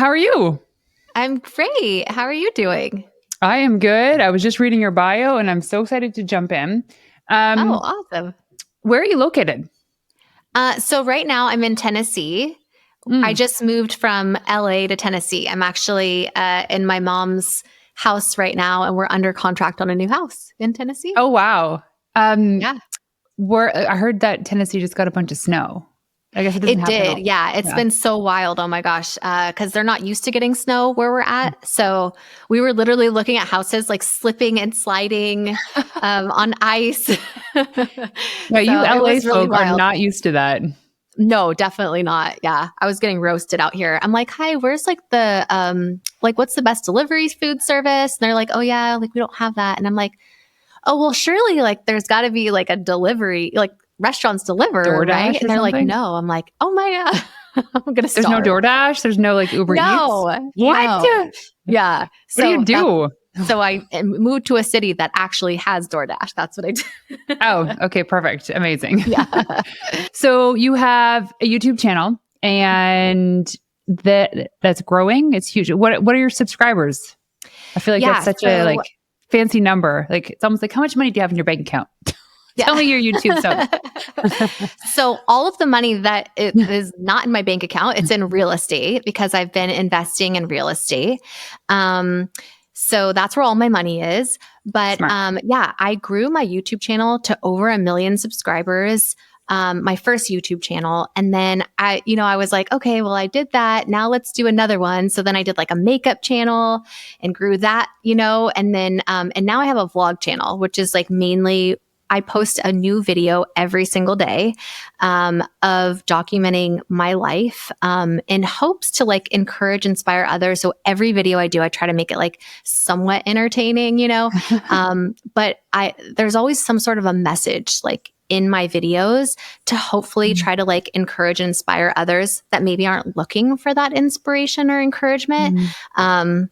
How are you? I'm great. How are you doing? I am good. I was just reading your bio and I'm so excited to jump in. Oh, Um, awesome. where are you located? So right now I'm in Tennessee. I Mm. just moved from LA to Tennessee. I'm actually in my mom's house right now, and we're under contract on a new house in Tennessee. Oh, wow. Um, Yeah, I heard that Tennessee just got a bunch of snow. I guess it doesn't it happen did. all. Yeah, it's Yeah. been so wild. Oh my gosh. Because they're not used to getting snow where we're at. So we were literally looking at houses like slipping and sliding on ice. Yeah, you So it LA was really folk are wild. not used to that. No, definitely not. Yeah. I was getting roasted out here. I'm like, "Hi, where's like the like what's the best delivery food service?" And they're like, "Oh yeah, like we don't have that." And I'm like, "Oh, well, surely like there's got to be like a delivery, like restaurants deliver, right?" DoorDash And or they're like, something? "No." I'm like, "Oh my god." I'm going to There's no starve. DoorDash? There's no like Uber Eats? No. What? No. Yeah. What do you So that's do? so I moved to a city that actually has DoorDash. That's what I did. Oh, okay, perfect. Amazing. Yeah. So you have a YouTube channel and that's growing. It's huge. What are your subscribers? I feel like that's Yeah. such a So like fancy number. Like it's almost like how much money do you have in your bank account? Tell yeah. me your YouTube subs. So all of the money that it is not in my bank account, it's in real estate because I've been investing in real estate. So that's where all my money is. But Smart. yeah, I grew my YouTube channel to over 1 million subscribers. My first YouTube channel. And then I was like, okay, well, I did that. Now let's do another one. So then I did like a makeup channel and grew that, and then, and now I have a vlog channel, which is like mainly I post a new video every single day of documenting my life in hopes to like encourage, inspire others. So every video I do, I try to make it like somewhat entertaining. But there's always some sort of a message like in my videos to hopefully try to like encourage and inspire others that maybe aren't looking for that inspiration or encouragement. Mm.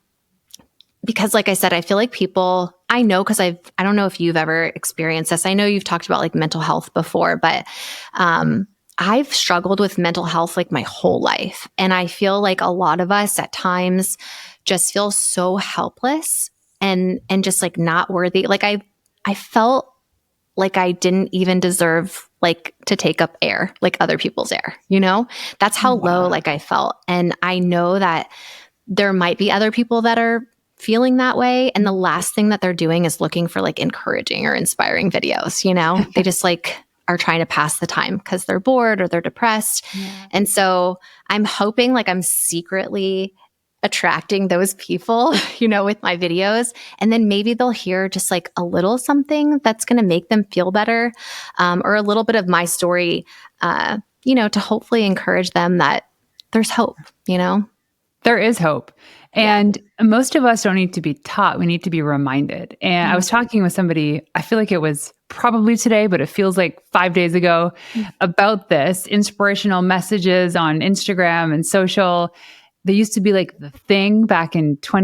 Because like I said, I feel like people, I know, because I don't know if you've ever experienced this. I know you've talked about like mental health before, but I've struggled with mental health like my whole life. And I feel like a lot of us at times just feel so helpless and just like not worthy. Like I felt like I didn't even deserve like to take up air, like other people's air. That's how low Wow. like I felt. And I know that there might be other people that are feeling that way. And the last thing that they're doing is looking for like encouraging or inspiring videos. They just like are trying to pass the time because they're bored or they're depressed. Yeah. And so I'm hoping like I'm secretly attracting those people, with my videos. And then maybe they'll hear just like a little something that's going to make them feel better, or a little bit of my story, to hopefully encourage them that there's hope. There is hope. Yeah. And most of us don't need to be taught. We need to be reminded. And I was talking with somebody, I feel like it was probably today, but it feels like 5 days ago, about this inspirational messages on Instagram and social. They used to be like the thing back in I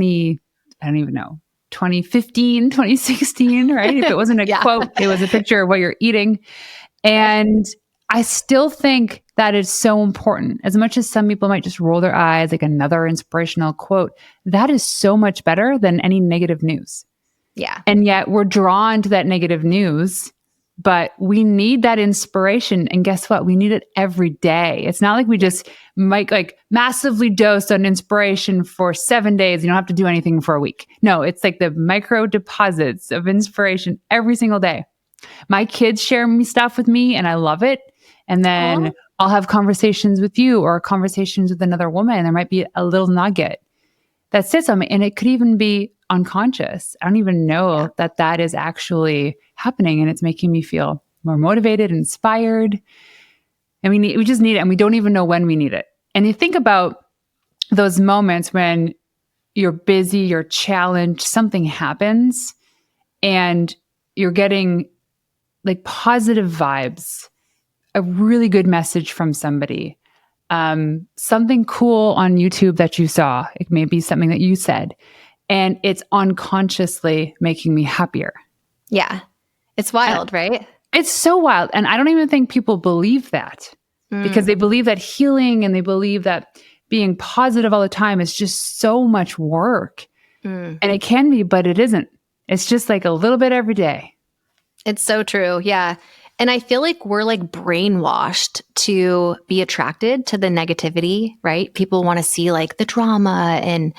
don't even know, 2015, 2016, right? If it wasn't a Yeah. quote, it was a picture of what you're eating. And I still think that is so important. As much as some people might just roll their eyes, like another inspirational quote, that is so much better than any negative news. Yeah. And yet we're drawn to that negative news, but we need that inspiration. And guess what? We need it every day. It's not like we just might like massively dose on inspiration for 7 days. You don't have to do anything for a week. No, it's like the micro deposits of inspiration every single day. My kids share me stuff with me and I love it. And then I'll have conversations with you or conversations with another woman. And there might be a little nugget that sits on me. And it could even be unconscious. I don't even know that is actually happening. And it's making me feel more motivated, inspired. And we just need it. And we don't even know when we need it. And you think about those moments when you're busy, you're challenged, something happens, and you're getting like positive vibes, a really good message from somebody, something cool on YouTube that you saw. It may be something that you said, and it's unconsciously making me happier. Yeah. It's wild, right? It's so wild. And I don't even think people believe that because they believe that healing and they believe that being positive all the time is just so much work. Mm. And it can be, but it isn't. It's just like a little bit every day. It's so true. Yeah. And I feel like we're like brainwashed to be attracted to the negativity, right? People want to see like the drama and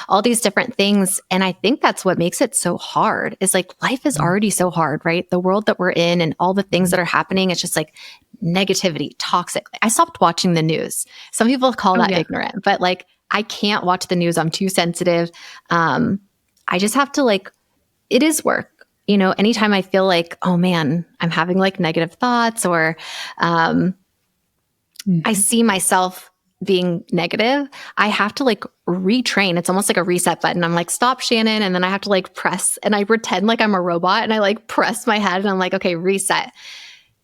all these different things. And I think that's what makes it so hard is like life is already so hard, right? The world that we're in and all the things that are happening, it's just like negativity, toxic. I stopped watching the news. Some people call that ignorant, but like I can't watch the news. I'm too sensitive. I just have to like, it is work. You know, anytime I feel like, oh man, I'm having like negative thoughts or I see myself being negative, I have to like retrain. It's almost like a reset button. I'm like, stop, Shannon. And then I have to like press and I pretend like I'm a robot and I like press my head and I'm like, okay, reset.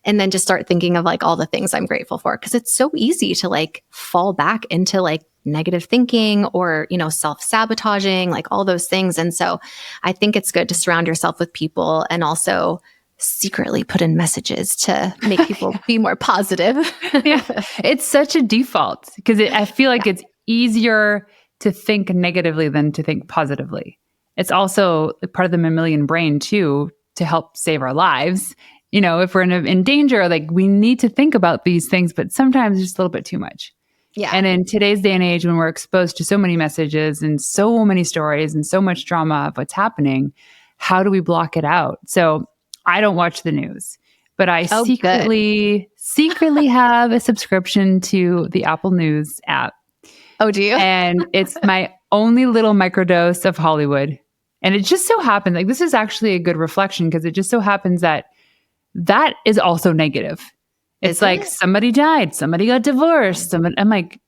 And then just start thinking of like all the things I'm grateful for. Cause it's so easy to like fall back into like negative thinking or, you know, self-sabotaging, like all those things. And so I think it's good to surround yourself with people and also secretly put in messages to make people be more positive. It's such a default because I feel like it's easier to think negatively than to think positively. It's also part of the mammalian brain too, to help save our lives. You know, if we're in danger, like we need to think about these things, but sometimes just a little bit too much. Yeah. And in today's day and age, when we're exposed to so many messages and so many stories and so much drama of what's happening, how do we block it out? So I don't watch the news, but I secretly have a subscription to the Apple News app. Oh, do you? And it's my only little microdose of Hollywood. And it just so happens, like this is actually a good reflection because it just so happens that is also negative. It's like somebody died, somebody got divorced. I'm like,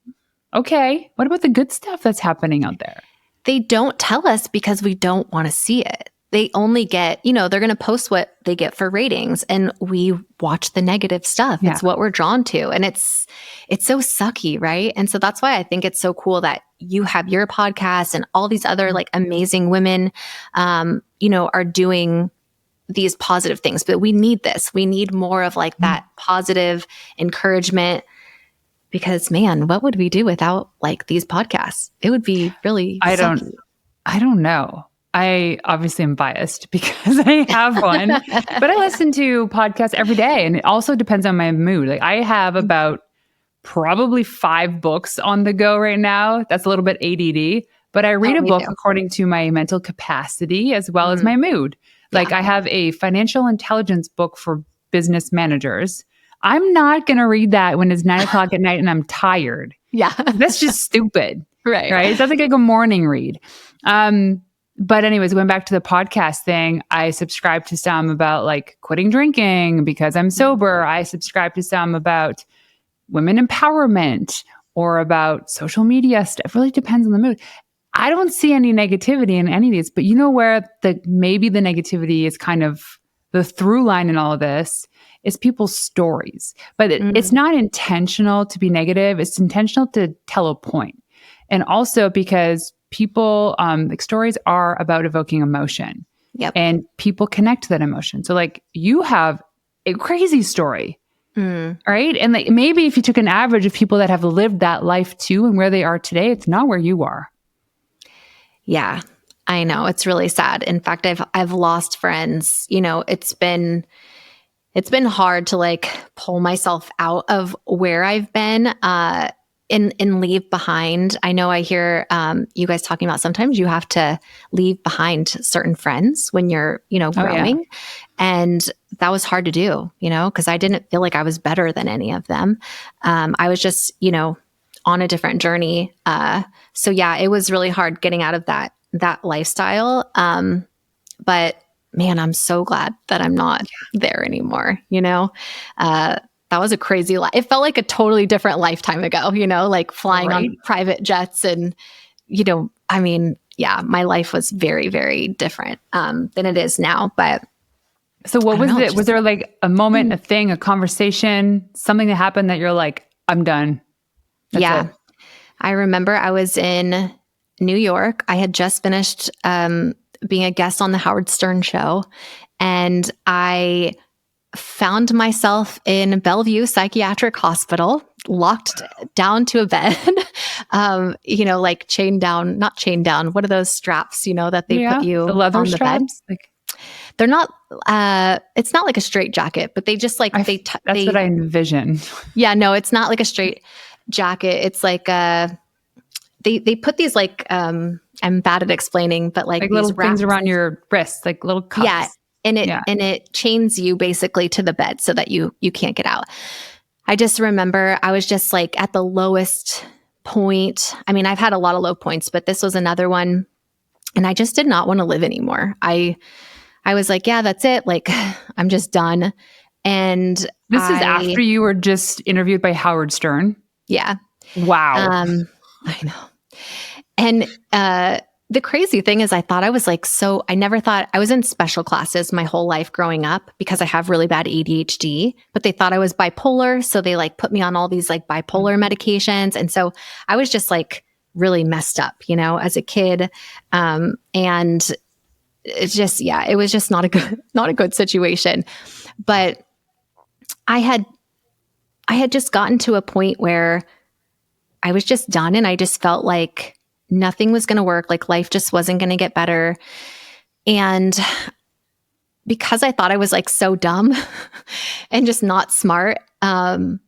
okay, what about the good stuff that's happening out there? They don't tell us because we don't want to see it. They only get, you know, they're going to post what they get for ratings and we watch the negative stuff. Yeah. It's what we're drawn to. And it's so sucky, right? And so that's why I think it's so cool that you have your podcast and all these other like amazing women, you know, are doing these positive things, but we need this. We need more of like that positive encouragement because man, what would we do without like these podcasts? It would be really sucky. I don't know. I obviously am biased because I have one, but I listen to podcasts every day and it also depends on my mood. Like I have about probably 5 books on the go right now. That's a little bit ADD, but I read a book according to my mental capacity as well as my mood. Like I have a financial intelligence book for business managers. I'm not going to read that when it's 9:00 at night and I'm tired. Yeah. That's just stupid. Right. That's like a morning read. But anyways, going back to the podcast thing, I subscribe to some about like quitting drinking because I'm sober. I subscribe to some about women empowerment or about social media stuff. It really depends on the mood. I don't see any negativity in any of these, but you know where maybe the negativity is kind of the through line in all of this is people's stories. But it's not intentional to be negative. It's intentional to tell a point. And also because people, like stories are about evoking emotion. Yep. And people connect to that emotion. So like you have a crazy story, right? And like maybe if you took an average of people that have lived that life too and where they are today, it's not where you are. Yeah, I know. It's really sad. In fact, I've lost friends. You know, it's been hard to like pull myself out of where I've been and leave behind. I know I hear you guys talking about sometimes you have to leave behind certain friends when you're, you know, growing. And that was hard to do, you know, because I didn't feel like I was better than any of them. I was just, you know, on a different journey. So yeah, it was really hard getting out of that lifestyle. But man, I'm so glad that I'm not there anymore. You know, that was a crazy life. It felt like a totally different lifetime ago, you know, like flying on private jets and, you know, I mean, yeah, my life was very, very different than it is now. But so what was it? Was there like a moment, a thing, a conversation, something that happened that you're like, I'm done? That's it. I remember I was in New York. I had just finished being a guest on the Howard Stern show. And I found myself in Bellevue Psychiatric Hospital locked down to a bed, like not chained down. What are those straps, that they put you the leather on the bed? straps. Like, They're not, it's not like a straight jacket, but they just like, that's what I envision. Yeah, no, it's not like a straight jacket. It's like, they put these like, I'm bad at explaining, but like Like these little things wraps. around your wrists, like little cuffs. Yeah. And it chains you basically to the bed so that you can't get out. I just remember I was just like at the lowest point. I mean, I've had a lot of low points, but this was another one. And I just did not want to live anymore. I was like, yeah, that's it. Like, I'm just done. And this is after you were just interviewed by Howard Stern. Yeah. Wow. I know. And the crazy thing is I thought I was like, I never thought I was in special classes my whole life growing up because I have really bad ADHD, but they thought I was bipolar. So they like put me on all these like bipolar medications. And so I was just like really messed up, as a kid. And it's just, it was just not a good situation. But I had just gotten to a point where I was just done, and I just felt like nothing was going to work. Like life just wasn't going to get better. And because I thought I was like so dumb and just not smart, I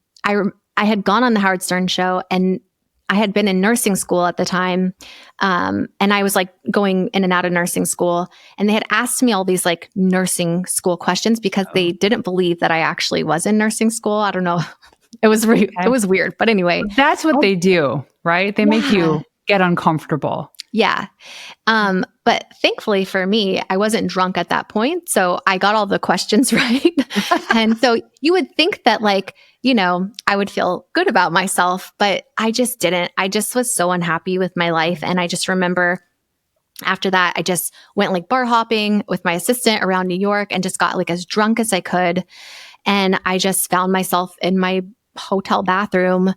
had gone on the Howard Stern show, and I had been in nursing school at the time. And I was like going in and out of nursing school, and they had asked me all these like nursing school questions because they didn't believe that I actually was in nursing school. I don't know. It was weird. But anyway, that's what they do, right? They make you get uncomfortable. Yeah. But thankfully for me, I wasn't drunk at that point. So I got all the questions right. And so you would think that like, I would feel good about myself, but I just didn't. I just was so unhappy with my life. And I just remember after that, I just went like bar hopping with my assistant around New York and just got like as drunk as I could. And I just found myself in my hotel bathroom,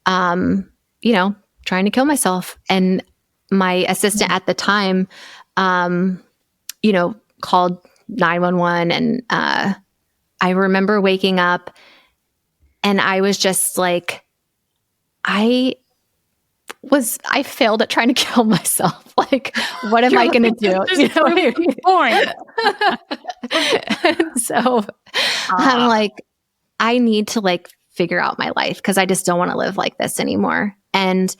trying to kill myself. And my assistant at the time, called 911. And I remember waking up, and I was just like, I failed at trying to kill myself. Like, what am I going to do? So I'm like, I need to like figure out my life because I just don't want to live like this anymore. And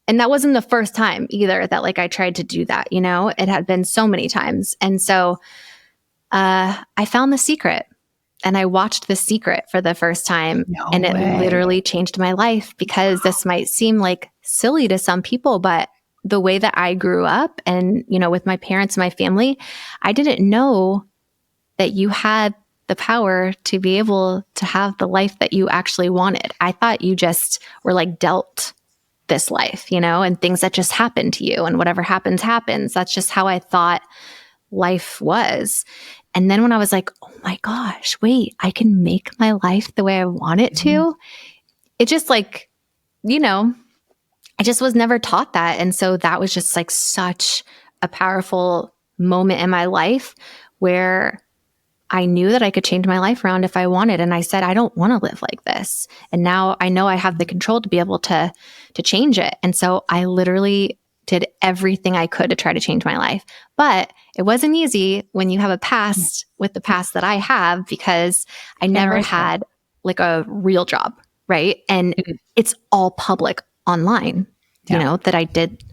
that wasn't the first time either that like I tried to do that, it had been so many times. And so I found The Secret, and I watched The Secret for the first time, and it literally changed my life because this might seem like silly to some people, but the way that I grew up and, with my parents and my family, I didn't know that you had the power to be able to have the life that you actually wanted. I thought you just were like dealt this life, and things that just happen to you, and whatever happens, happens. That's just how I thought life was. And then when I was like, oh my gosh, wait, I can make my life the way I want it to. It just like, I just was never taught that. And so that was just like such a powerful moment in my life where I knew that I could change my life around if I wanted. And I said, I don't want to live like this. And now I know I have the control to be able to change it. And so I literally did everything I could to try to change my life. But it wasn't easy when you have a past with the past that I have, because I never had like a real job, right? And it's all public online, that I did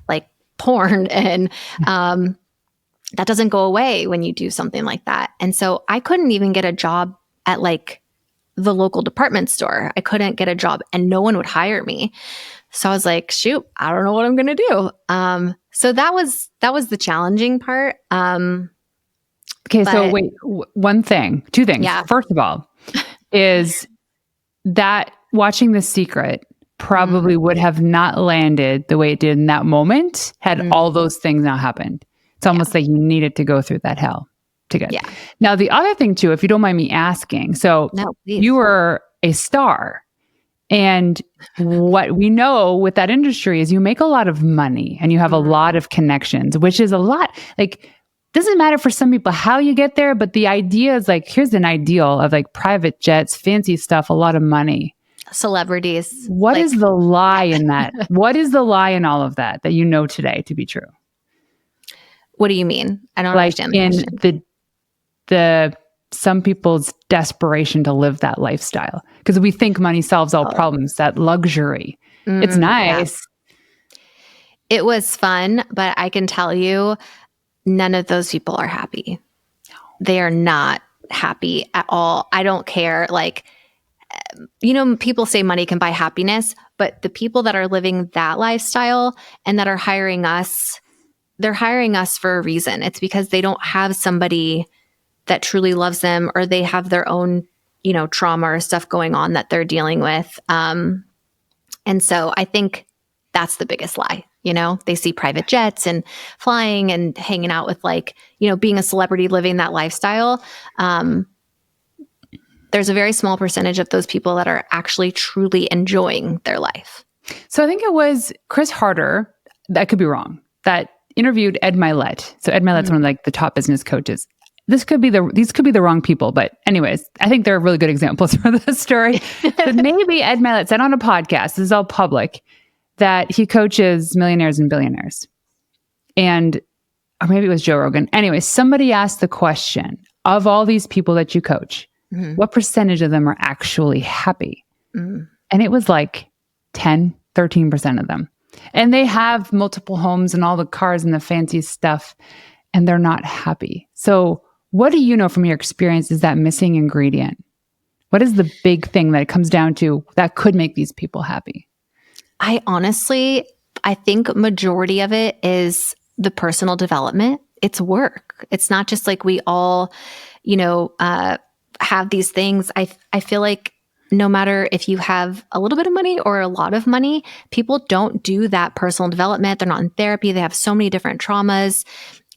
like porn, and that doesn't go away when you do something like that. And so I couldn't even get a job at like the local department store. I couldn't get a job, and no one would hire me. So I was like, shoot, I don't know what I'm going to do. So that was the challenging part. Okay. So wait, two things. Yeah. First of all, is that watching The Secret probably would have not landed the way it did in that moment had all those things not happened. It's almost like you needed to go through that hell to get. Yeah. Now, the other thing too, if you don't mind me asking, so you were a star, and what we know with that industry is you make a lot of money and you have a lot of connections, which is a lot. Like, doesn't matter for some people how you get there, but the idea is like, here's an ideal of like private jets, fancy stuff, a lot of money. Celebrities. What is the lie in that? What is the lie in all of that you know today to be true? What do you mean? I don't Like understand the in question. the some people's desperation to live that lifestyle, because we think money solves all Oh, problems, that luxury. It's yeah. nice. It was fun, but I can tell you, none of those people are happy. They are not happy at all. I don't care. Like, people say money can buy happiness, but the people that are living that lifestyle and that are hiring us, they're hiring us for a reason. It's because they don't have somebody that truly loves them, or they have their own, trauma or stuff going on that they're dealing with. And so I think that's the biggest lie. They see private jets and flying and hanging out with being a celebrity, living that lifestyle. There's a very small percentage of those people that are actually truly enjoying their life. So I think it was Chris Harder, I could be wrong, that interviewed Ed Milet. So Ed Milet's one of the top business coaches. These could be the wrong people, but anyways, I think they're really good examples for this story. But maybe Ed Milet said on a podcast, this is all public, that he coaches millionaires and billionaires. Or maybe it was Joe Rogan. Anyway, somebody asked the question, of all these people that you coach, what percentage of them are actually happy? And it was like 10, 13% of them. And they have multiple homes and all the cars and the fancy stuff, and they're not happy. So what do you know from your experience is that missing ingredient? What is the big thing that it comes down to that could make these people happy? I think majority of it is the personal development. It's work. It's not just like we all, have these things. I feel like no matter if you have a little bit of money or a lot of money, people don't do that personal development. They're not in therapy. They have so many different traumas.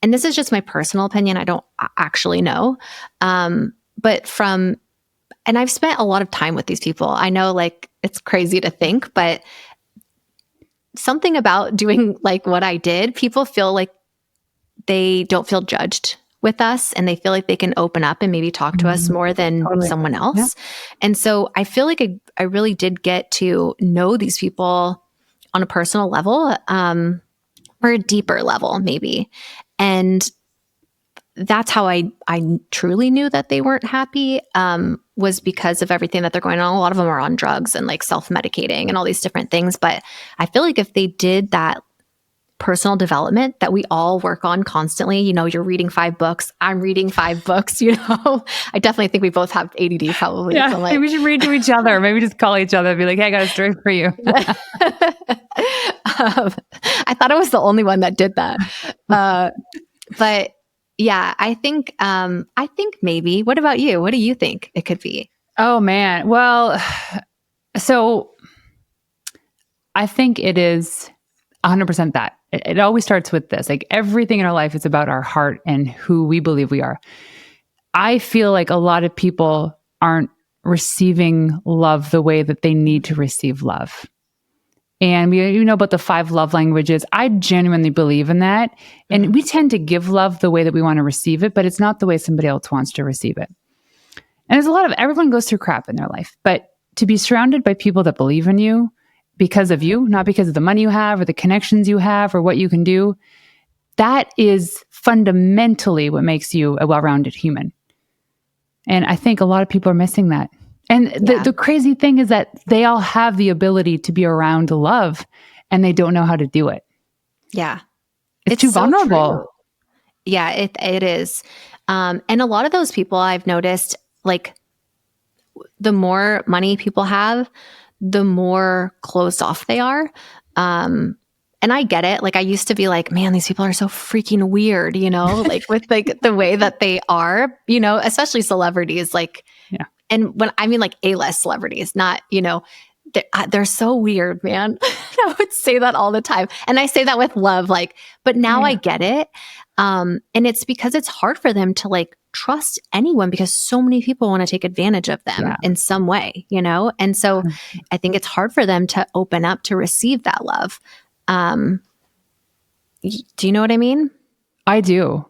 And this is just my personal opinion. I don't actually know. And I've spent a lot of time with these people. I know it's crazy to think, but something about doing what I did, people feel like they don't feel judged with us, and they feel like they can open up and maybe talk to us more than someone else. Yeah. And so I feel like I really did get to know these people on a personal level, or a deeper level maybe. And that's how I truly knew that they weren't happy, was because of everything that they're going on. A lot of them are on drugs and self-medicating and all these different things. But I feel like if they did that personal development that we all work on constantly, you're reading 5 books, I'm reading 5 books, I definitely think we both have ADD probably. Yeah, maybe we should read to each other. Maybe just call each other and be like, hey, I got a story for you. I thought I was the only one that did that. But yeah, I think maybe. What about you? What do you think it could be? Oh man. Well, so I think it is 100% that. It always starts with this. Everything in our life is about our heart and who we believe we are. I feel like a lot of people aren't receiving love the way that they need to receive love. And you know about the 5 love languages. I genuinely believe in that. And we tend to give love the way that we want to receive it, but it's not the way somebody else wants to receive it. And there's everyone goes through crap in their life, but to be surrounded by people that believe in you because of you, not because of the money you have or the connections you have or what you can do, that is fundamentally what makes you a well-rounded human. And I think a lot of people are missing that. And the crazy thing is that they all have the ability to be around love, and they don't know how to do it. Yeah. It's too vulnerable. True. Yeah, it is. And a lot of those people I've noticed, the more money people have, the more closed off they are. And I get it. I used to be like, man, these people are so freaking weird, with the way that they are, especially celebrities, yeah. And when I mean A-list celebrities, not, they're so weird, man. I would say that all the time. And I say that with love, but now I get it. And it's because it's hard for them to trust anyone because so many people want to take advantage of them in some way, And so I think it's hard for them to open up to receive that love. Do you know what I mean? I do.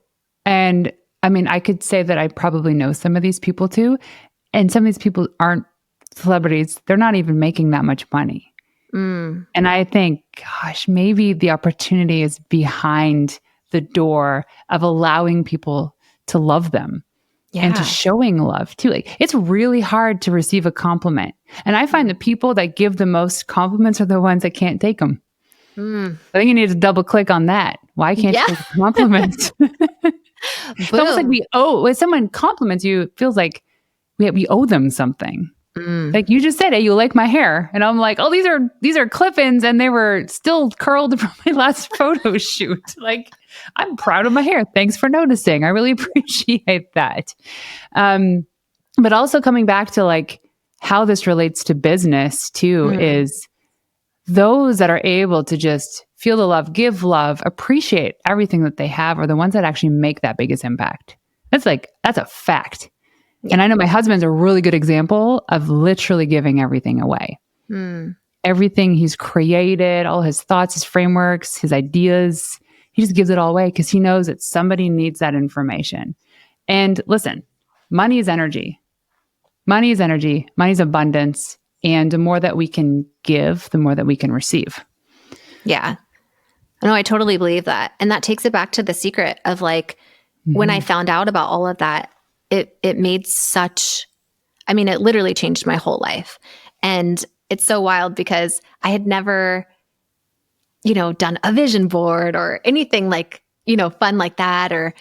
And I mean, I could say that I probably know some of these people too. And some of these people aren't celebrities, they're not even making that much money. Mm. And I think, gosh, maybe the opportunity is behind the door of allowing people to love them and to Yeah. showing love too. Like, it's really hard to receive a compliment. And I find the people that give the most compliments are the ones that can't take them. Mm. I think you need to double click on that. Why can't Yeah. you take a compliment? It's almost like Boom. we owe, when someone compliments you, it feels like we owe them something. Mm. Like you just said, hey, you like my hair. And I'm like, oh, these are clip-ins and they were still curled from my last photo shoot. Like, I'm proud of my hair. Thanks for noticing. I really appreciate that. But also coming back to like how this relates to business too, Mm. is those that are able to just feel the love, give love, appreciate everything that they have are the ones that actually make that biggest impact. That's a fact. Yeah. And I know my husband's a really good example of literally giving everything away. Mm. Everything he's created, all his thoughts, his frameworks, his ideas, he just gives it all away because he knows that somebody needs that information. And listen, money is energy. Money is energy. Money is abundance. And the more that we can give, the more that we can receive. Yeah. No, I totally believe that. And that takes it back to the secret of like, when I found out about all of that, it made such, I mean, it literally changed my whole life. And it's so wild because I had never, done a vision board or anything like, fun like that, or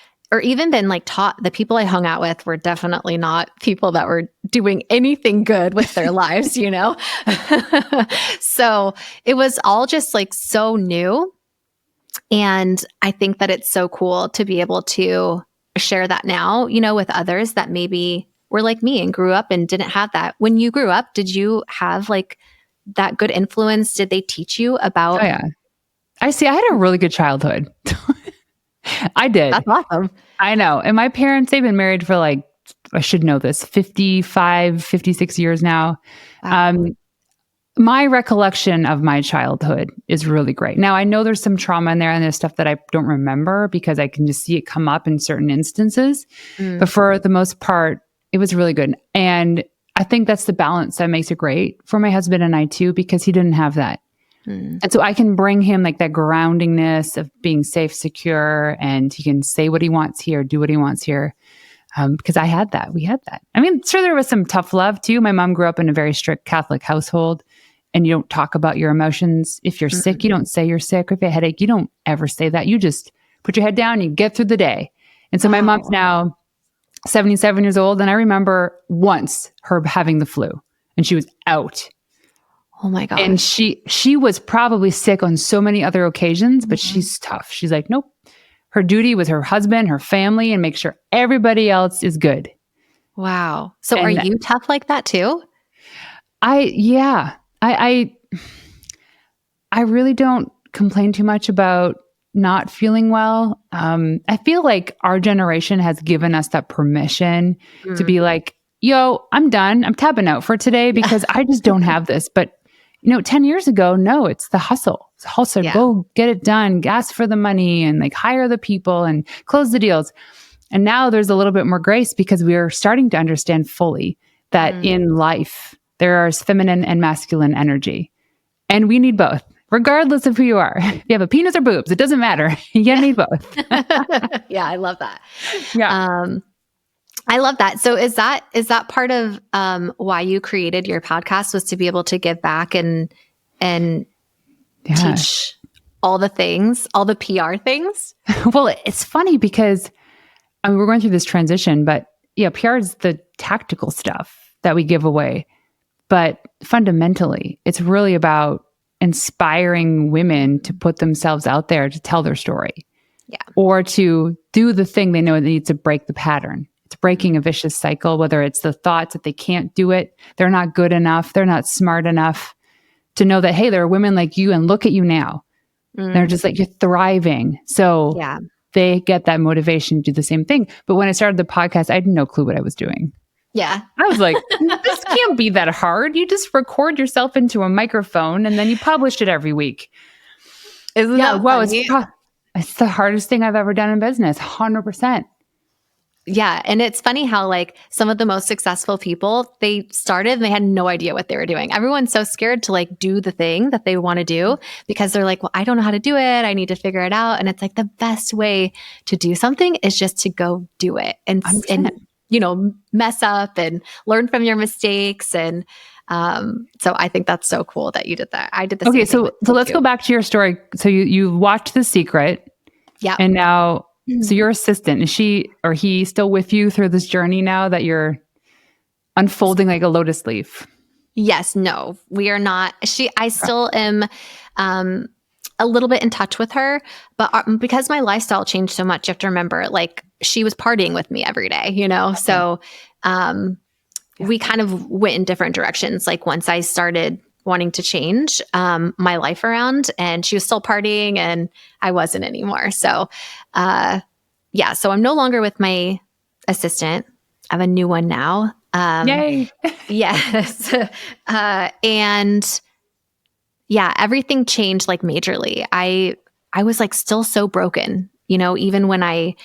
even been like taught. The people I hung out with were definitely not people that were doing anything good with their lives, So it was all just like so new. And I think that it's so cool to be able to share that now, with others that maybe were like me and grew up and didn't have that. When you grew up, did you have like that good influence? Did they teach you about? Oh, yeah. I had a really good childhood. I did. That's awesome. I know. And my parents, they've been married for like, I should know this, 55, 56 years now. Wow. My recollection of my childhood is really great. Now, I know there's some trauma in there and there's stuff that I don't remember because I can just see it come up in certain instances. Mm. But for the most part, it was really good. And I think that's the balance that makes it great for my husband and I too, because he didn't have that. Mm. And so I can bring him like that groundingness of being safe, secure, and he can say what he wants here, do what he wants here. Because I had that. We had that. I mean, sure, there was some tough love too. My mom grew up in a very strict Catholic household. And you don't talk about your emotions. If you're sick, you don't say you're sick. Or if you have a headache, you don't ever say that. You just put your head down and you get through the day. And so my mom's now 77 years old. And I remember once her having the flu and she was out. Oh my gosh. And she was probably sick on so many other occasions, but she's tough. She's like, nope. Her duty was her husband, her family, and make sure everybody else is good. Wow. So And are you tough like that too? I really don't complain too much about not feeling well. I feel like our generation has given us that permission to be like, yo, I'm done. I'm tapping out for today because I just don't have this. But 10 years ago, no, it's the hustle. It's the hustle. Yeah. Go get it done, ask for the money and like hire the people and close the deals. And now there's a little bit more grace because we are starting to understand fully that in life, there is feminine and masculine energy. And we need both, regardless of who you are. If you have a penis or boobs, it doesn't matter. You need both. Yeah, I love that. Yeah. I love that. So is that part of why you created your podcast, was to be able to give back and teach all the things, all the PR things? Well, it's funny because we're going through this transition, but yeah, PR is the tactical stuff that we give away. But fundamentally, it's really about inspiring women to put themselves out there to tell their story. Yeah. Or to do the thing they know they need to break the pattern. It's breaking a vicious cycle, whether it's the thoughts that they can't do it, they're not good enough, they're not smart enough, to know that, hey, there are women like you and look at you now. They're just like, you're thriving. So they get that motivation to do the same thing. But when I started the podcast, I had no clue what I was doing. Yeah. I was like, this can't be that hard. You just record yourself into a microphone and then you publish it every week. Isn't that wow, funny? it's the hardest thing I've ever done in business. 100%. Yeah. And it's funny how like some of the most successful people, they started and they had no idea what they were doing. Everyone's so scared to like do the thing that they want to do because they're like, well, I don't know how to do it. I need to figure it out. And it's like the best way to do something is just to go do it and 100%. mess up and learn from your mistakes. And so I think that's so cool that you did that. I did the Okay, same thing. so let's go back to your story. So you watched The Secret. Yeah. And now, so your assistant, is she or he still with you through this journey now that you're unfolding like a lotus leaf? Yes, no, we are not. I still am a little bit in touch with her, but because my lifestyle changed so much, you have to remember, like she was partying with me every day, Okay. So we kind of went in different directions. Like once I started wanting to change my life around, and she was still partying and I wasn't anymore. So so I'm no longer with my assistant. I have a new one now. Yay. Yes. And yeah, everything changed like majorly. I was like still so broken, even when I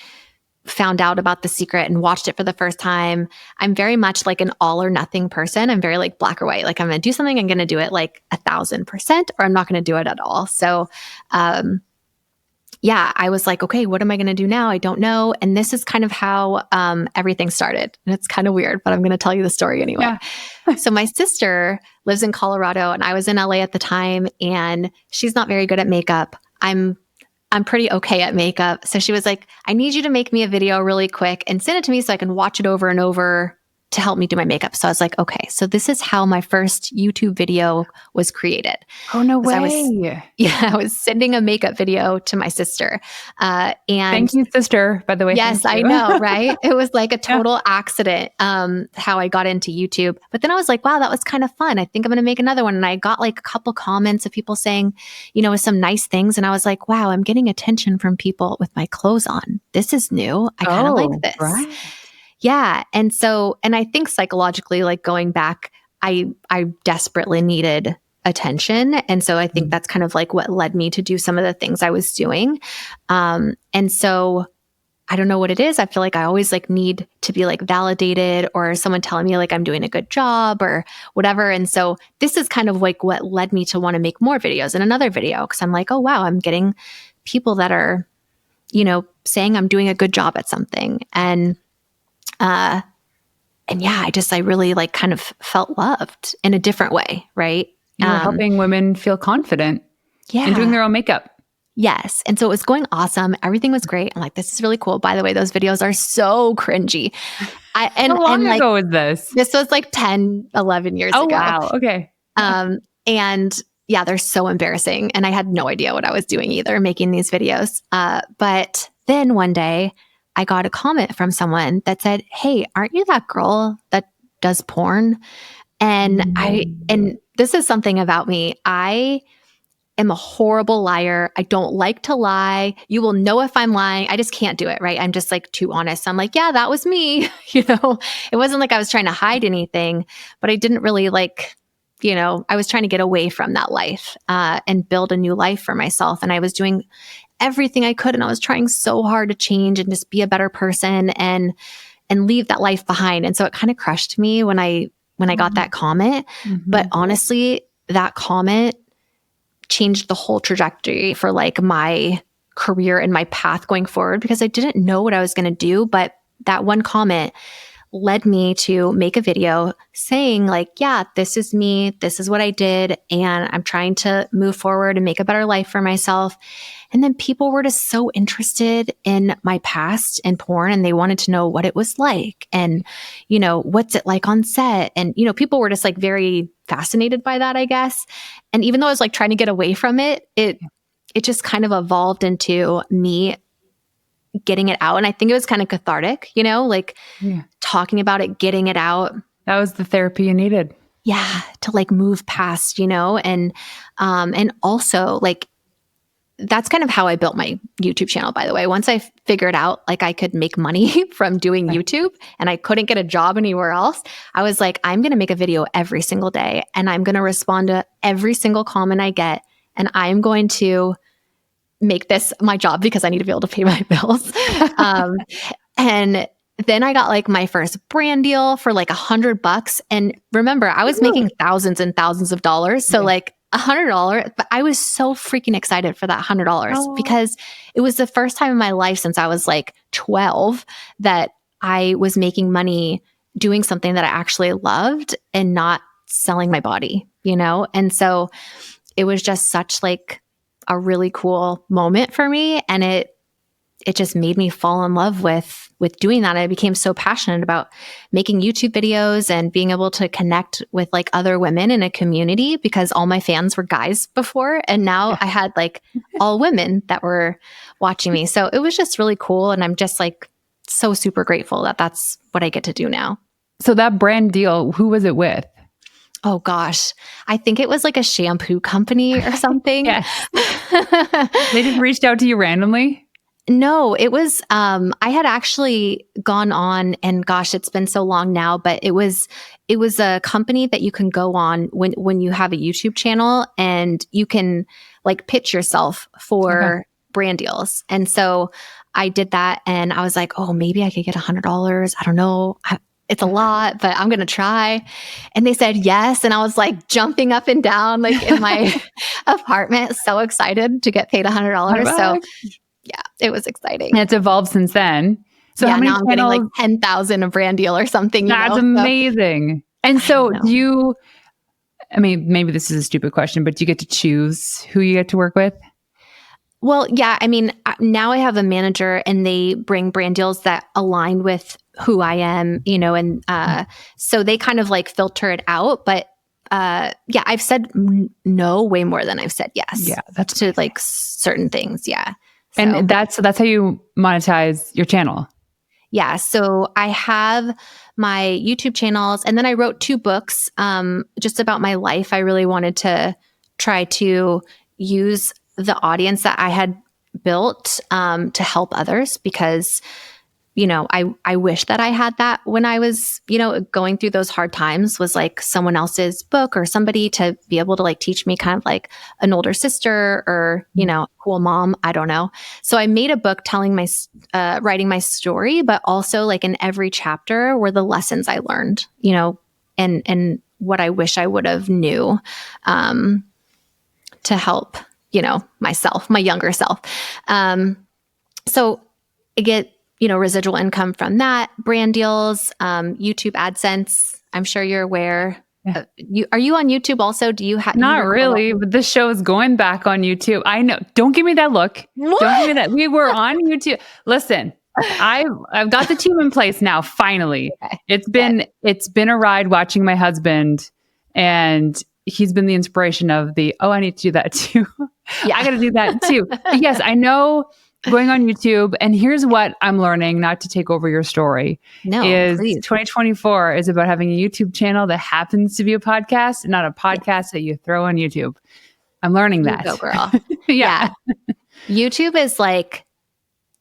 found out about The Secret and watched it for the first time. I'm very much like an all or nothing person. I'm very like black or white. Like I'm going to do something, I'm going to do it like 1,000%, or I'm not going to do it at all. So, I was like, okay, what am I going to do now? I don't know. And this is kind of how everything started. And it's kind of weird, but I'm going to tell you the story anyway. Yeah. So my sister lives in Colorado and I was in LA at the time, and she's not very good at makeup. I'm pretty okay at makeup. So she was like, I need you to make me a video really quick and send it to me so I can watch it over and over to help me do my makeup. So I was like, okay, so this is how my first YouTube video was created. Oh, no way. I was sending a makeup video to my sister. And thank you, sister, by the way. Yes, I know, right? It was like a total accident, how I got into YouTube. But then I was like, wow, that was kind of fun. I think I'm going to make another one. And I got like a couple comments of people saying, some nice things. And I was like, wow, I'm getting attention from people with my clothes on. This is new. I kind of like this. Right. Yeah. And I think psychologically, like going back, I desperately needed attention. And so I think that's kind of like what led me to do some of the things I was doing. And so I don't know what it is. I feel like I always like need to be like validated or someone telling me like I'm doing a good job or whatever. And so this is kind of like what led me to want to make more videos and another video. Cause I'm like, oh wow, I'm getting people that are, saying I'm doing a good job at something. And I really like kind of felt loved in a different way. Right. You're helping women feel confident in doing their own makeup. Yes. And so it was going awesome. Everything was great. I'm like, this is really cool. By the way, those videos are so cringy. How long ago was this? This was like 10, 11 years ago. Oh, wow. Okay. They're so embarrassing. And I had no idea what I was doing either, making these videos. But then one day I got a comment from someone that said, hey, aren't you that girl that does porn? And and this is something about me. I am a horrible liar. I don't like to lie. You will know if I'm lying. I just can't do it, right? I'm just like too honest. I'm like, yeah, that was me. It wasn't like I was trying to hide anything, but I didn't really I was trying to get away from that life and build a new life for myself. And I was doing everything I could. And I was trying so hard to change and just be a better person and leave that life behind. And so it kind of crushed me when I got that comment. But honestly, that comment changed the whole trajectory for like my career and my path going forward, because I didn't know what I was going to do. But that one comment led me to make a video saying like, yeah, this is me. This is what I did. And I'm trying to move forward and make a better life for myself. And then people were just so interested in my past in porn, and they wanted to know what it was like and, what's it like on set? And, people were just like very fascinated by that, I guess. And even though I was like trying to get away from it, it just kind of evolved into me getting it out. And I think it was kind of cathartic, talking about it, getting it out. That was the therapy you needed. Yeah. To like move past, and also like, that's kind of how I built my YouTube channel, by the way. Once I figured out like I could make money from doing YouTube and I couldn't get a job anywhere else, I was like, I'm going to make a video every single day and I'm going to respond to every single comment I get. And I'm going to make this my job because I need to be able to pay my bills. And then I got like my first brand deal for like $100. And remember, I was making thousands and thousands of dollars. So like $100, but I was so freaking excited for that $100 because it was the first time in my life since I was like 12 that I was making money doing something that I actually loved and not selling my body, you know? And so it was just such like a really cool moment for me. And it just made me fall in love with doing that. I became so passionate about making YouTube videos and being able to connect with like other women in a community because all my fans were guys before. And now I had like all women that were watching me. So it was just really cool. And I'm just like so super grateful that that's what I get to do now. So that brand deal, who was it with? Oh gosh, I think it was like a shampoo company or something. Yes. They just reached out to you randomly? No, it was, I had actually gone on and gosh, it's been so long now, but it was a company that you can go on when you have a YouTube channel and you can like pitch yourself for brand deals. And so I did that and I was like, oh, maybe I could get $100. I don't know. It's a lot, but I'm going to try. And they said yes. And I was like jumping up and down like in my apartment, so excited to get paid $100. So yeah, it was exciting. And it's evolved since then. So how many now I'm getting like 10,000 a brand deal or something. That's amazing. And so I mean, maybe this is a stupid question, but do you get to choose who you get to work with? Well, yeah. I mean, now I have a manager and they bring brand deals that align with who I am, you know, and so they kind of like filter it out. But yeah, I've said no way more than I've said yes. Yeah, that's to like certain things. Yeah. So. And that's how you monetize your channel. Yeah. So I have my YouTube channels and then I wrote 2 books just about my life. I really wanted to try to use the audience that I had built to help others because, you know, I wish that I had that when I was, you know, going through those hard times was like someone else's book or somebody to be able to like teach me kind of like an older sister or, you know, cool mom. I don't know. So I made a book telling writing my story, but also like in every chapter were the lessons I learned, you know, and what I wish I would have knew to help, you know, myself, my younger self. So I get, you know, residual income from that, brand deals, YouTube AdSense. I'm sure you're aware. Yeah. Are you on YouTube also? Do you have? Not really, but this show is going back on YouTube. I know. Don't give me that look. What? Don't give me that. We were on YouTube. Listen, I've got the team in place now. Finally, okay. It's been a ride watching my husband, and he's been the inspiration of I need to do that too. Yeah. I got to do that too. But yes, I know. Going on YouTube, and here's what I'm learning, not to take over your story, please. 2024 is about having a YouTube channel that happens to be a podcast, not a podcast that you throw on YouTube. I'm learning that. Go, girl. Yeah. YouTube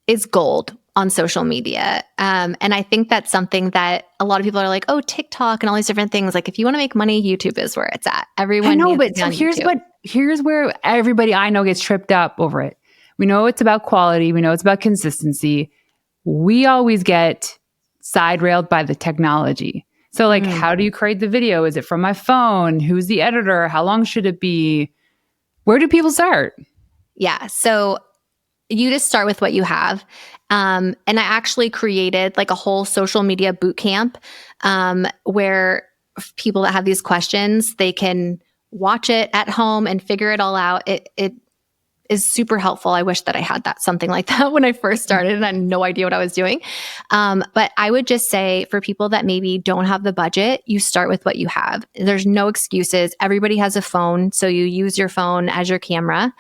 is gold on social media. And I think that's something that a lot of people are like, oh, TikTok and all these different things. Like if you want to make money, YouTube is where it's at. Everyone I know, but so here's where everybody I know gets tripped up over it. We know it's about quality. We know it's about consistency. We always get side railed by the technology. So like, how do you create the video? Is it from my phone? Who's the editor? How long should it be? Where do people start? Yeah. So you just start with what you have. And I actually created like a whole social media boot camp where people that have these questions, they can watch it at home and figure it all out. It is super helpful. I wish that I had something like that when I first started and I had no idea what I was doing. But I would just say for people that maybe don't have the budget, you start with what you have. There's no excuses. Everybody has a phone. So you use your phone as your camera.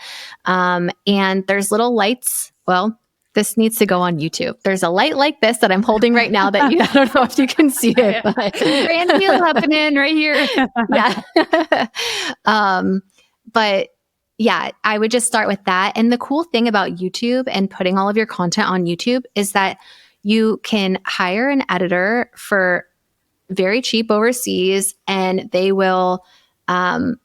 And there's little lights. Well, this needs to go on YouTube. There's a light like this that I'm holding right now that I don't know if you can see it, but brand deal happening right here. Yeah. But yeah, I would just start with that. And the cool thing about YouTube and putting all of your content on YouTube is that you can hire an editor for very cheap overseas and they will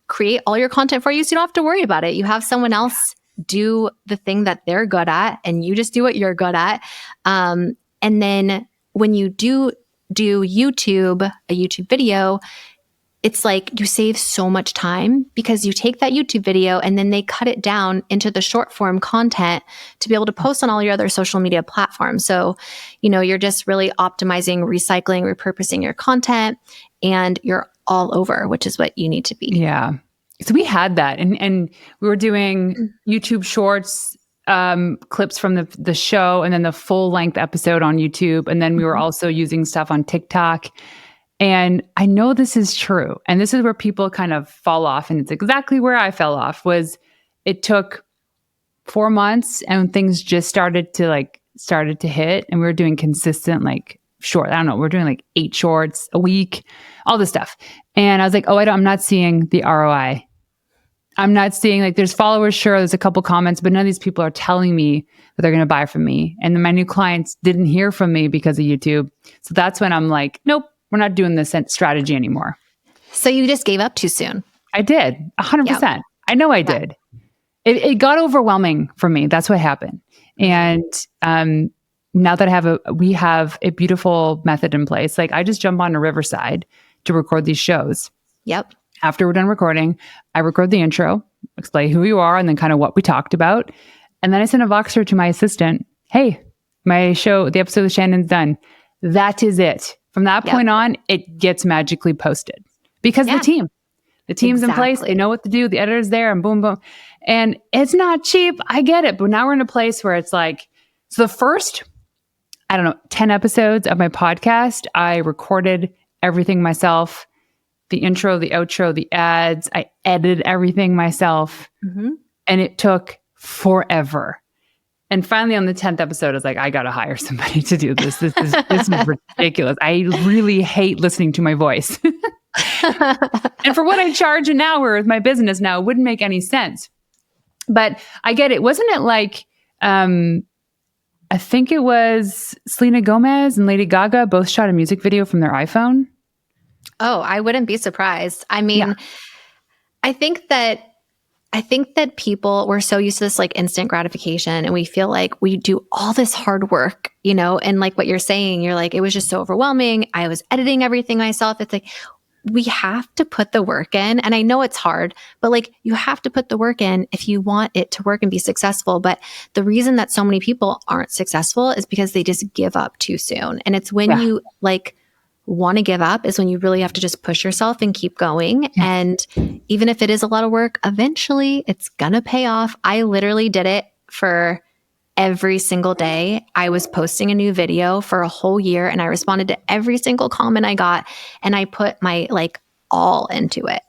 create all your content for you. So you don't have to worry about it. You have someone else do the thing that they're good at and you just do what you're good at. And then when you do YouTube, a YouTube video, it's like you save so much time because you take that YouTube video and then they cut it down into the short form content to be able to post on all your other social media platforms. So, you're just really optimizing, recycling, repurposing your content, and you're all over, which is what you need to be. Yeah. So we had that, and we were doing YouTube shorts, clips from the show, and then the full length episode on YouTube. And then we were also using stuff on TikTok. And I know this is true. And this is where people kind of fall off. And it's exactly where I fell off. Was it took 4 months and things just started to hit. And we were doing consistent, short. I don't know. We're doing 8 shorts a week, all this stuff. And I was like, I'm not seeing the ROI. I'm not seeing there's followers. Sure. There's a couple comments, but none of these people are telling me that they're going to buy from me. And then my new clients didn't hear from me because of YouTube. So that's when I'm like, nope. We're not doing this strategy anymore. So you just gave up too soon. I did. 100%. Yep. I know I did. It got overwhelming for me. That's what happened. And now that we have a beautiful method in place, I just jump on to Riverside to record these shows. Yep. After we're done recording, I record the intro, explain who you are, and then kind of what we talked about. And then I send a Voxer to my assistant. Hey, my show, the episode of Shannon's done. That is it. From that point on, it gets magically posted because the team's in place. They know what to do. The editor's there and boom, boom. And it's not cheap. I get it. But now we're in a place where it's so the first, 10 episodes of my podcast, I recorded everything myself. The intro, the outro, the ads, I edited everything myself. Mm-hmm. And it took forever. And finally, on the 10th episode, I was like, I got to hire somebody to do this. This is ridiculous. I really hate listening to my voice. And for what I charge an hour with my business now, it wouldn't make any sense. But I get it. Wasn't it I think it was Selena Gomez and Lady Gaga both shot a music video from their iPhone? Oh, I wouldn't be surprised. I mean, I think that people, we're so used to this instant gratification, and we feel like we do all this hard work, and what you're saying, you're it was just so overwhelming. I was editing everything myself. It's we have to put the work in. And I know it's hard, but you have to put the work in if you want it to work and be successful. But the reason that so many people aren't successful is because they just give up too soon. And it's when you want to give up is when you really have to just push yourself and keep going. Yeah. And even if it is a lot of work, eventually it's going to pay off. I literally did it for every single day. I was posting a new video for a whole year, and I responded to every single comment I got. And I put my all into it,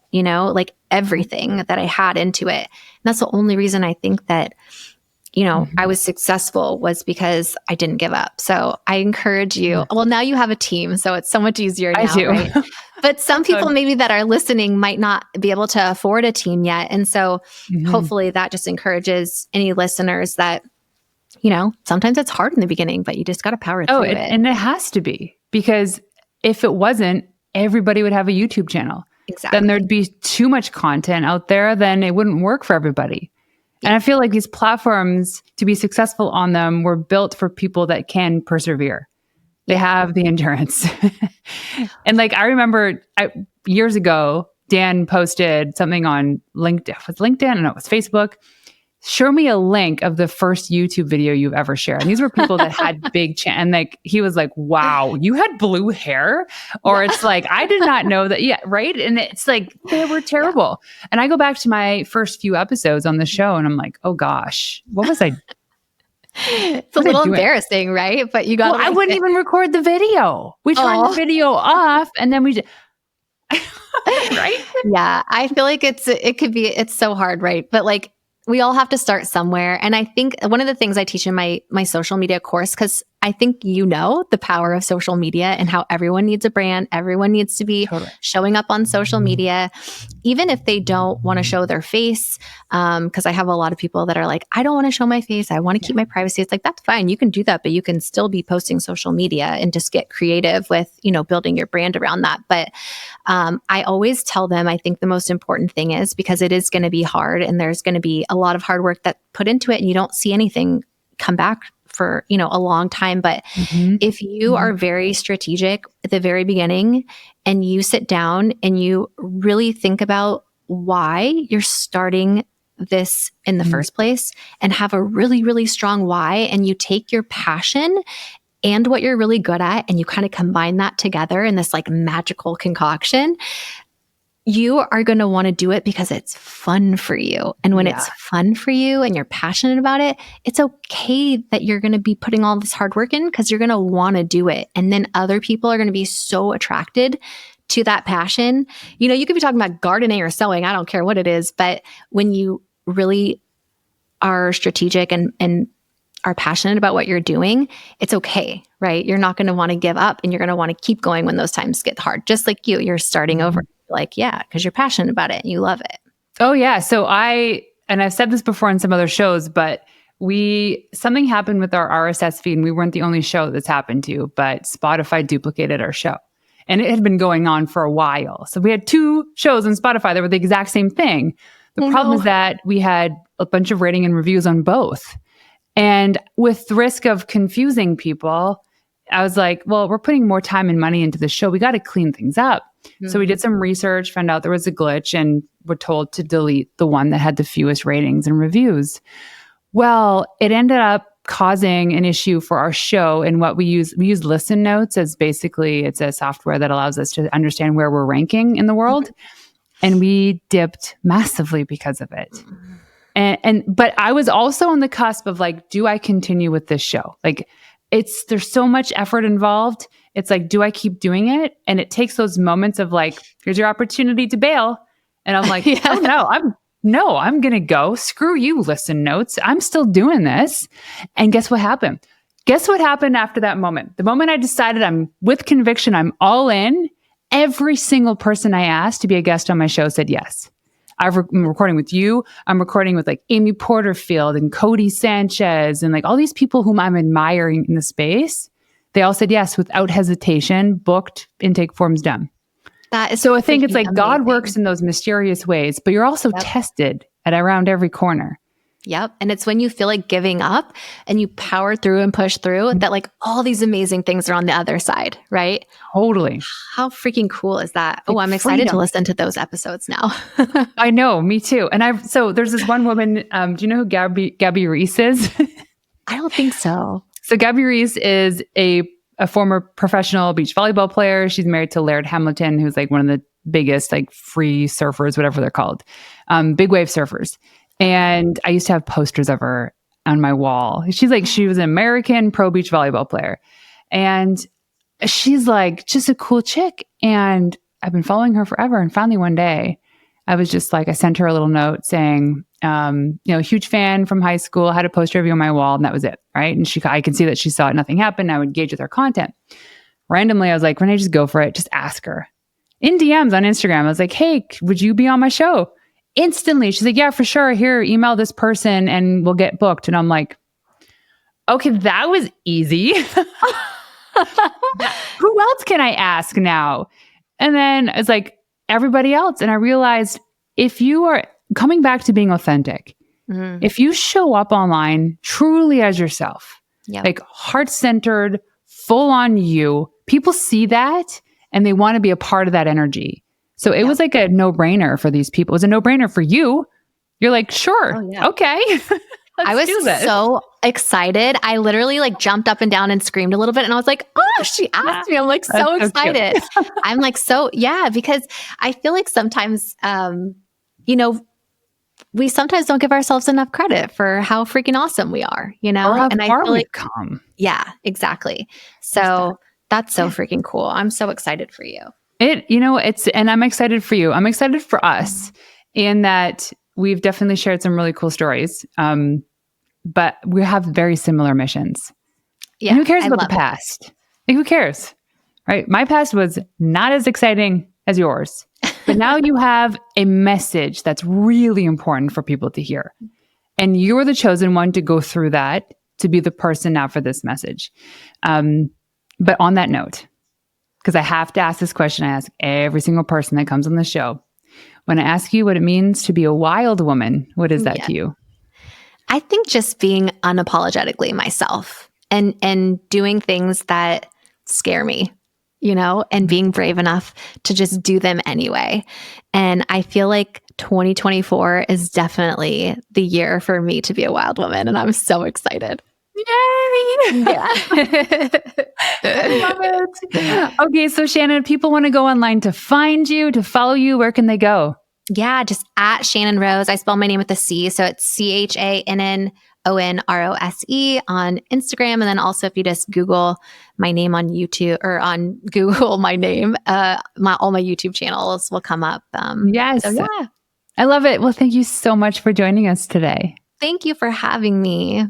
everything that I had into it. And that's the only reason I think that I was successful was because I didn't give up. So I encourage you. Well, now you have a team, so it's so much easier now, right? But some people maybe that are listening might not be able to afford a team yet. And so hopefully that just encourages any listeners that, sometimes it's hard in the beginning, but you just got to power through it. And it has to be, because if it wasn't, everybody would have a YouTube channel. Exactly. Then there'd be too much content out there. Then it wouldn't work for everybody. And I feel like these platforms, to be successful on them, were built for people that can persevere. They have the endurance. And I remember years ago, Dan posted something on LinkedIn. Was LinkedIn? No, it was Facebook. Show me a link of the first YouTube video you've ever shared. And these were people that had big and he was like, wow, you had blue hair? Or it's I did not know that. Yeah, right? And it's they were terrible. Yeah. And I go back to my first few episodes on the show and I'm like, oh gosh, what was I? It's a little embarrassing, right? But you got I wouldn't even record the video. We turned the video off and then we just right? Yeah. I feel like it's so hard, right? But we all have to start somewhere. And I think one of the things I teach in my social media course, because I think the power of social media and how everyone needs a brand. Everyone needs to be showing up on social media, even if they don't want to show their face. Because I have a lot of people that are I don't want to show my face. I want to keep my privacy. It's that's fine. You can do that, but you can still be posting social media and just get creative with, building your brand around that. But I always tell them, I think the most important thing is, because it is going to be hard and there's going to be a lot of hard work that put into it and you don't see anything come back for, a long time. But Mhm. if you are very strategic at the very beginning and you sit down and you really think about why you're starting this in the first place and have a really, really strong why, and you take your passion and what you're really good at and you kind of combine that together in this like magical concoction, you are going to want to do it because it's fun for you. And when it's fun for you and you're passionate about it, it's okay that you're going to be putting all this hard work in because you're going to want to do it. And then other people are going to be so attracted to that passion. You could be talking about gardening or sewing, I don't care what it is, but when you really are strategic and are passionate about what you're doing, it's okay, right? You're not going to want to give up and you're going to want to keep going when those times get hard. Just like you're starting over. Like, yeah, because you're passionate about it and you love it. Oh yeah. So and I've said this before in some other shows, but something happened with our RSS feed and we weren't the only show that's happened to, but Spotify duplicated our show and it had been going on for a while. So we had 2 shows on Spotify that were the exact same thing. The problem is that we had a bunch of rating and reviews on both. And with the risk of confusing people, I was like, well, we're putting more time and money into the show. We got to clean things up. So we did some research, found out there was a glitch, and were told to delete the one that had the fewest ratings and reviews. Well, it ended up causing an issue for our show. And what we use Listen Notes as basically it's a software that allows us to understand where we're ranking in the world. And we dipped massively because of it. But I was also on the cusp of like, do I continue with this show? Like there's so much effort involved. It's like, do I keep doing it? And it takes those moments of like, here's your opportunity to bail. And I'm like, I'm going to go. Screw you, Listen Notes. I'm still doing this. And guess what happened? Guess what happened after that moment? The moment I decided I'm with conviction, I'm all in, every single person I asked to be a guest on my show said yes. I'm recording with you. I'm recording with like Amy Porterfield and Cody Sanchez and like all these people whom I'm admiring in the space. They all said yes without hesitation, booked, intake forms done. That is so I think it's like amazing. God works in those mysterious ways, but you're also tested at around every corner. Yep. And it's when you feel like giving up and you power through and push through that like all these amazing things are on the other side, right? Totally. How freaking cool is that? Oh, I'm excited to listen to those episodes now. I know, me too. And so there's this one woman, do you know who Gabby Reese is? I don't think so. So Gabby Reese is a former professional beach volleyball player. She's married to Laird Hamilton, who's like one of the biggest like free surfers, whatever they're called, big wave surfers. And I used to have posters of her on my wall. She was an American pro beach volleyball player. And she's like just a cool chick. And I've been following her forever. And finally one day I was just like, I sent her a little note saying, huge fan from high school, had a poster of you on my wall, and that was it. Right. And I could see that she saw it, nothing happened. I would engage with her content. Randomly, I was like, Renee, just go for it. Just ask her. In DMs on Instagram, I was like, hey, would you be on my show? Instantly, she's like, yeah, for sure. Here, email this person and we'll get booked. And I'm like, okay, that was easy. Who else can I ask now? And then it's like everybody else. And I realized if you are coming back to being authentic, if you show up online truly as yourself, like heart-centered, full on you, people see that and they want to be a part of that energy. So it was like a no-brainer for these people. It was a no-brainer for you. You're like, sure, okay. I was so excited. I literally like jumped up and down and screamed a little bit. And I was like, oh, she asked me. I'm like so excited. I'm like, because I feel like sometimes, we sometimes don't give ourselves enough credit for how freaking awesome we are, Or how and far I feel we've like, come. yeah, exactly. So that's so freaking cool. I'm so excited for you. And I'm excited for you. I'm excited for us in that we've definitely shared some really cool stories. But we have very similar missions. Yeah. And who cares about the past? Like, who cares? Right? My past was not as exciting as yours. But now you have a message that's really important for people to hear. And you're the chosen one to go through that, to be the person now for this message. But on that note, because I have to ask this question, I ask every single person that comes on the show. When I ask you what it means to be a wild woman, what is that to you? I think just being unapologetically myself and doing things that scare me, and being brave enough to just do them anyway. And I feel like 2024 is definitely the year for me to be a wild woman. And I'm so excited. Yay! Yeah. I love it. Okay, so Shannon, if people want to go online to find you, to follow you, where can they go? Yeah, just at Channon Rose. I spell my name with a C. So it's ChannonRose on Instagram. And then also if you just Google my name on YouTube or on Google my name, all my YouTube channels will come up. Yes. So yeah. I love it. Well, thank you so much for joining us today. Thank you for having me.